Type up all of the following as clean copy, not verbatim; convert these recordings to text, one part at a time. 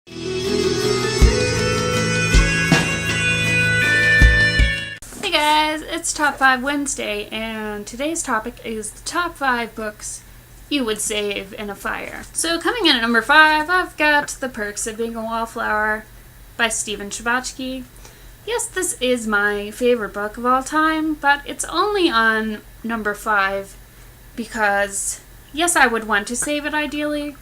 Hey guys, it's Top 5 Wednesday, and today's topic is the top 5 books you would save in a fire. So coming in at number 5, I've got The Perks of Being a Wallflower by Stephen Chbosky. Yes, this is my favorite book of all time, but it's only on number 5 because, yes, I would want to save it ideally,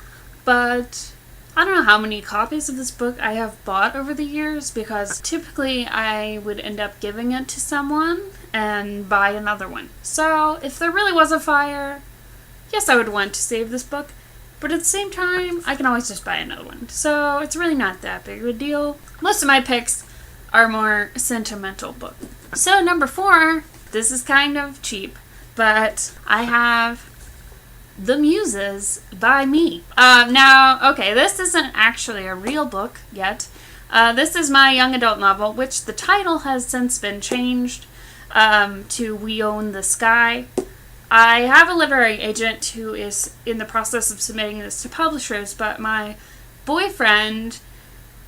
but I don't know how many copies of this book I have bought over the years, because typically I would end up giving it to someone and buy another one. So if there really was a fire, yes, I would want to save this book, but at the same time, I can always just buy another one. So it's really not that big of a deal. Most of my picks are more sentimental books. So number 4, this is kind of cheap, but I have The Muses by me. This isn't actually a real book yet. This is my young adult novel, which the title has since been changed to We Own the Sky. I have a literary agent who is in the process of submitting this to publishers, but my boyfriend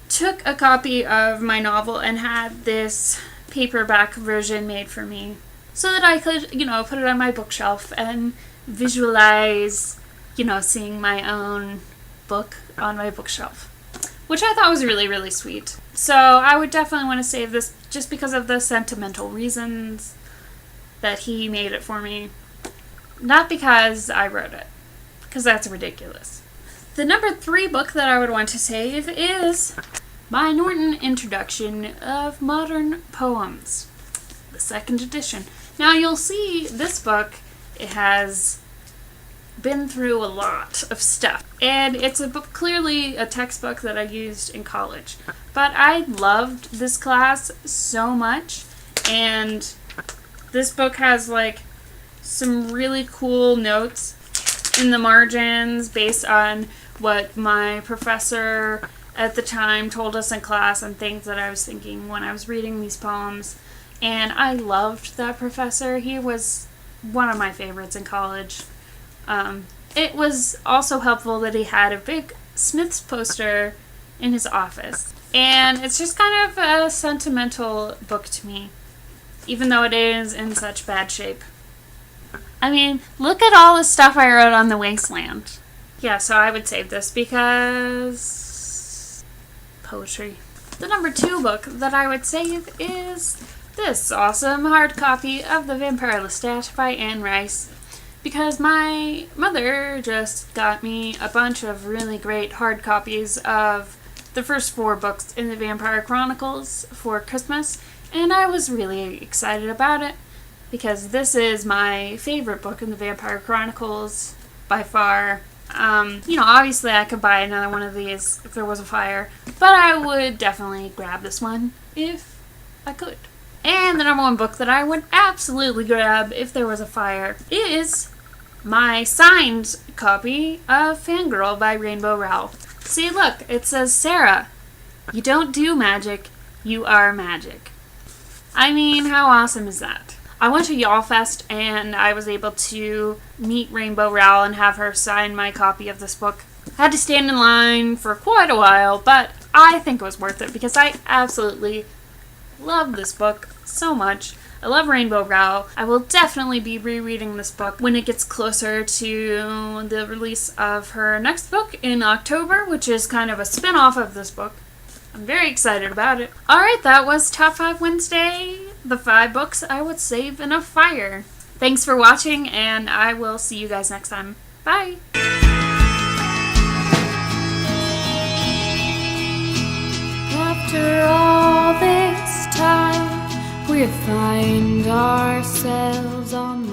took a copy of my novel and had this paperback version made for me so that I could, put it on my bookshelf and visualize, seeing my own book on my bookshelf, which I thought was really, really sweet. So I would definitely want to save this just because of the sentimental reasons that he made it for me, not because I wrote it, because that's ridiculous. The number 3 book that I would want to save is my Norton Introduction of Modern Poems, the 2nd edition. Now you'll see this book, it has been through a lot of stuff, and it's a book, clearly a textbook that I used in college, but I loved this class so much, and this book has some really cool notes in the margins based on what my professor at the time told us in class and things that I was thinking when I was reading these poems, and I loved that professor. He was one of my favorites in college. It was also helpful that he had a big Smiths poster in his office. And it's just kind of a sentimental book to me, even though it is in such bad shape. I mean, look at all the stuff I wrote on The Wasteland. Yeah, so I would save this because poetry. The number 2 book that I would save is this awesome hard copy of The Vampire Lestat by Anne Rice, because my mother just got me a bunch of really great hard copies of the first 4 books in the Vampire Chronicles for Christmas, and I was really excited about it because this is my favorite book in the Vampire Chronicles by far. Obviously I could buy another one of these if there was a fire, but I would definitely grab this one if I could. And the number 1 book that I would absolutely grab if there was a fire is my signed copy of Fangirl by Rainbow Rowell. See, look, it says, Sarah, you don't do magic, you are magic. I mean, how awesome is that? I went to YALLFest and I was able to meet Rainbow Rowell and have her sign my copy of this book. I had to stand in line for quite a while, but I think it was worth it because I absolutely love this book so much. I love Rainbow Rowell. I will definitely be rereading this book when it gets closer to the release of her next book in October, which is kind of a spin-off of this book. I'm very excited about it. Alright, that was Top 5 Wednesday, the 5 books I would save in a fire. Thanks for watching, and I will see you guys next time. Bye! After all this time, we find ourselves on